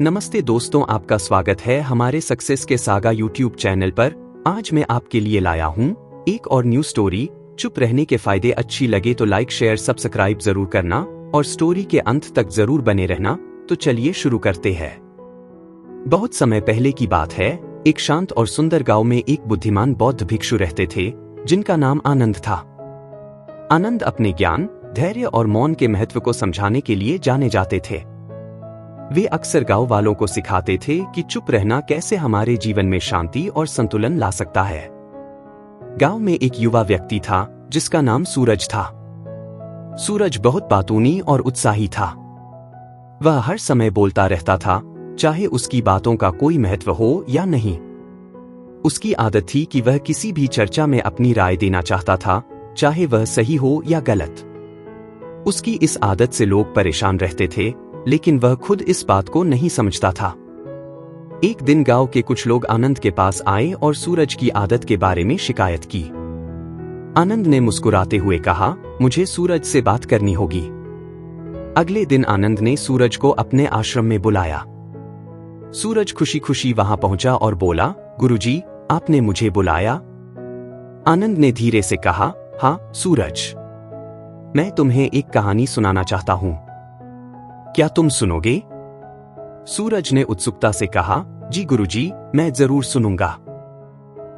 नमस्ते दोस्तों, आपका स्वागत है हमारे सक्सेस के सागा यूट्यूब चैनल पर। आज मैं आपके लिए लाया हूँ एक और न्यू स्टोरी। चुप रहने के फायदे। अच्छी लगे तो लाइक शेयर सब्सक्राइब जरूर करना और स्टोरी के अंत तक जरूर बने रहना। तो चलिए शुरू करते हैं। बहुत समय पहले की बात है। एक शांत और सुंदर गांव में एक बुद्धिमान बौद्ध भिक्षु रहते थे जिनका नाम आनंद था। आनंद अपने ज्ञान, धैर्य और मौन के महत्व को समझाने के लिए जाने जाते थे। वे अक्सर गांव वालों को सिखाते थे कि चुप रहना कैसे हमारे जीवन में शांति और संतुलन ला सकता है। गांव में एक युवा व्यक्ति था जिसका नाम सूरज था। सूरज बहुत बातूनी और उत्साही था। वह हर समय बोलता रहता था, चाहे उसकी बातों का कोई महत्व हो या नहीं। उसकी आदत थी कि वह किसी भी चर्चा में अपनी राय देना चाहता था, चाहे वह सही हो या गलत। उसकी इस आदत से लोग परेशान रहते थे, लेकिन वह खुद इस बात को नहीं समझता था। एक दिन गांव के कुछ लोग आनंद के पास आए और सूरज की आदत के बारे में शिकायत की। आनंद ने मुस्कुराते हुए कहा, मुझे सूरज से बात करनी होगी। अगले दिन आनंद ने सूरज को अपने आश्रम में बुलाया। सूरज खुशी खुशी वहां पहुंचा और बोला, गुरुजी, आपने मुझे बुलाया? आनंद ने धीरे से कहा, हाँ सूरज, मैं तुम्हें एक कहानी सुनाना चाहता हूं। क्या तुम सुनोगे? सूरज ने उत्सुकता से कहा, जी गुरुजी, मैं जरूर सुनूंगा।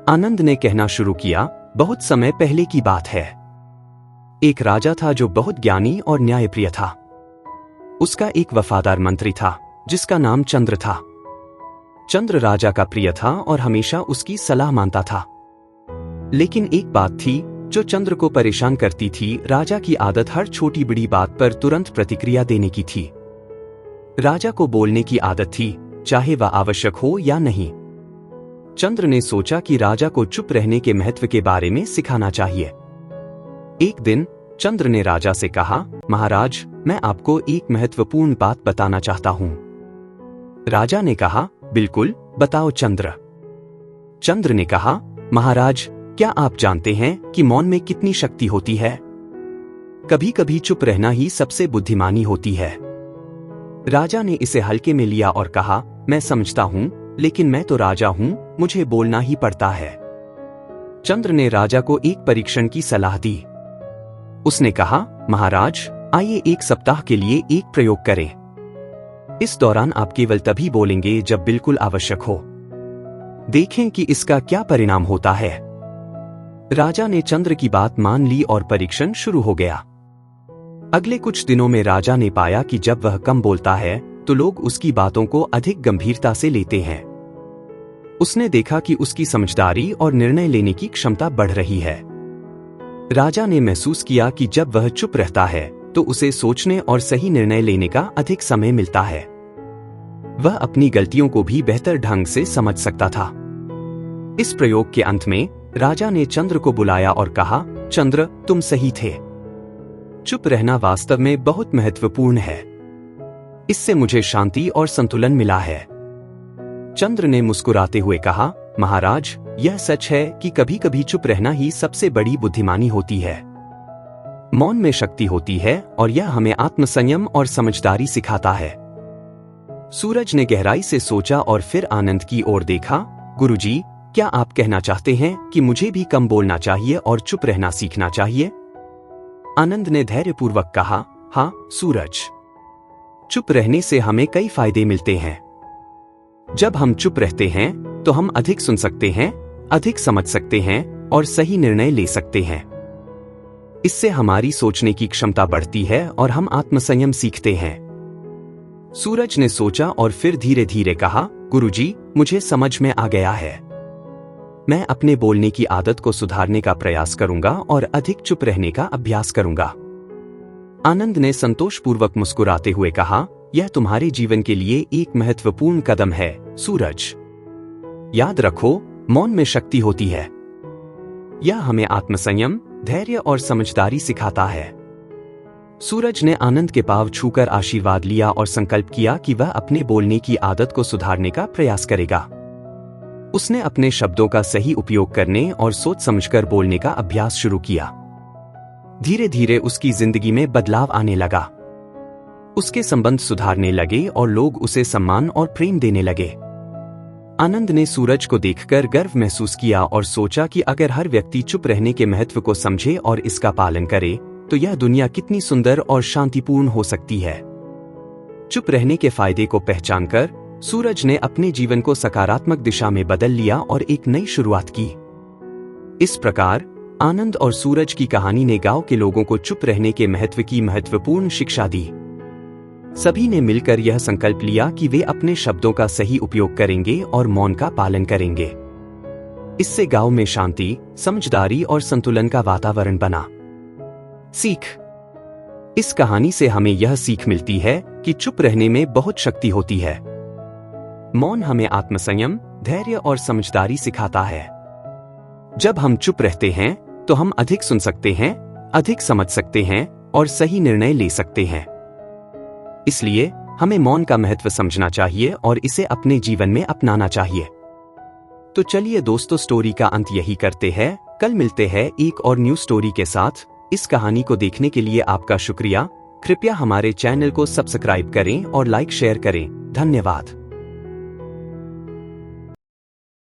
आनंद ने कहना शुरू किया, बहुत समय पहले की बात है। एक राजा था जो बहुत ज्ञानी और न्यायप्रिय था। उसका एक वफादार मंत्री था जिसका नाम चंद्र था। चंद्र राजा का प्रिय था और हमेशा उसकी सलाह मानता था। लेकिन एक बात थी जो चंद्र को परेशान करती थी। राजा की आदत हर छोटी बड़ी बात पर तुरंत प्रतिक्रिया देने की थी। राजा को बोलने की आदत थी, चाहे वह आवश्यक हो या नहीं। चंद्र ने सोचा कि राजा को चुप रहने के महत्व के बारे में सिखाना चाहिए। एक दिन चंद्र ने राजा से कहा, महाराज, मैं आपको एक महत्वपूर्ण बात बताना चाहता हूं। राजा ने कहा, बिल्कुल, बताओ चंद्र। चंद्र ने कहा, महाराज, क्या आप जानते हैं कि मौन में कितनी शक्ति होती है? कभी कभी चुप रहना ही सबसे बुद्धिमानी होती है। राजा ने इसे हल्के में लिया और कहा, मैं समझता हूं, लेकिन मैं तो राजा हूं, मुझे बोलना ही पड़ता है। चंद्र ने राजा को एक परीक्षण की सलाह दी। उसने कहा, महाराज, आइए एक सप्ताह के लिए एक प्रयोग करें। इस दौरान आप केवल तभी बोलेंगे जब बिल्कुल आवश्यक हो। देखें कि इसका क्या परिणाम होता है। राजा ने चंद्र की बात मान ली और परीक्षण शुरू हो गया। अगले कुछ दिनों में राजा ने पाया कि जब वह कम बोलता है तो लोग उसकी बातों को अधिक गंभीरता से लेते हैं। उसने देखा कि उसकी समझदारी और निर्णय लेने की क्षमता बढ़ रही है। राजा ने महसूस किया कि जब वह चुप रहता है तो उसे सोचने और सही निर्णय लेने का अधिक समय मिलता है। वह अपनी गलतियों को भी बेहतर ढंग से समझ सकता था। इस प्रयोग के अंत में राजा ने चंद्र को बुलाया और कहा, चंद्र, तुम सही थे। चुप रहना वास्तव में बहुत महत्वपूर्ण है। इससे मुझे शांति और संतुलन मिला है। चंद्र ने मुस्कुराते हुए कहा, महाराज, यह सच है कि कभी कभी चुप रहना ही सबसे बड़ी बुद्धिमानी होती है। मौन में शक्ति होती है और यह हमें आत्मसंयम और समझदारी सिखाता है। सूरज ने गहराई से सोचा और फिर आनंद की ओर देखा। गुरुजी, क्या आप कहना चाहते हैं कि मुझे भी कम बोलना चाहिए और चुप रहना सीखना चाहिए? आनंद ने धैर्यपूर्वक कहा, हाँ सूरज, चुप रहने से हमें कई फायदे मिलते हैं। जब हम चुप रहते हैं तो हम अधिक सुन सकते हैं, अधिक समझ सकते हैं और सही निर्णय ले सकते हैं। इससे हमारी सोचने की क्षमता बढ़ती है और हम आत्मसंयम सीखते हैं। सूरज ने सोचा और फिर धीरे धीरे कहा, गुरुजी, मुझे समझ में आ गया है। मैं अपने बोलने की आदत को सुधारने का प्रयास करूंगा और अधिक चुप रहने का अभ्यास करूंगा। आनंद ने संतोषपूर्वक मुस्कुराते हुए कहा, यह तुम्हारे जीवन के लिए एक महत्वपूर्ण कदम है सूरज। याद रखो, मौन में शक्ति होती है। यह हमें आत्मसंयम, धैर्य और समझदारी सिखाता है। सूरज ने आनंद के पांव छूकर आशीर्वाद लिया और संकल्प किया कि वह अपने बोलने की आदत को सुधारने का प्रयास करेगा। उसने अपने शब्दों का सही उपयोग करने और सोच समझकर बोलने का अभ्यास शुरू किया। धीरे धीरे उसकी जिंदगी में बदलाव आने लगा। उसके संबंध सुधारने लगे और लोग उसे सम्मान और प्रेम देने लगे। आनंद ने सूरज को देखकर गर्व महसूस किया और सोचा कि अगर हर व्यक्ति चुप रहने के महत्व को समझे और इसका पालन करे तो यह दुनिया कितनी सुंदर और शांतिपूर्ण हो सकती है। चुप रहने के फायदे को पहचानकर सूरज ने अपने जीवन को सकारात्मक दिशा में बदल लिया और एक नई शुरुआत की। इस प्रकार आनंद और सूरज की कहानी ने गांव के लोगों को चुप रहने के महत्व की महत्वपूर्ण शिक्षा दी। सभी ने मिलकर यह संकल्प लिया कि वे अपने शब्दों का सही उपयोग करेंगे और मौन का पालन करेंगे। इससे गांव में शांति, समझदारी और संतुलन का वातावरण बना। सीख: इस कहानी से हमें यह सीख मिलती है कि चुप रहने में बहुत शक्ति होती है। मौन हमें आत्मसंयम, धैर्य और समझदारी सिखाता है। जब हम चुप रहते हैं तो हम अधिक सुन सकते हैं, अधिक समझ सकते हैं और सही निर्णय ले सकते हैं। इसलिए हमें मौन का महत्व समझना चाहिए और इसे अपने जीवन में अपनाना चाहिए। तो चलिए दोस्तों, स्टोरी का अंत यही करते हैं। कल मिलते हैं एक और न्यू स्टोरी के साथ। इस कहानी को देखने के लिए आपका शुक्रिया। कृपया हमारे चैनल को सब्सक्राइब करें और लाइक शेयर करें। धन्यवाद।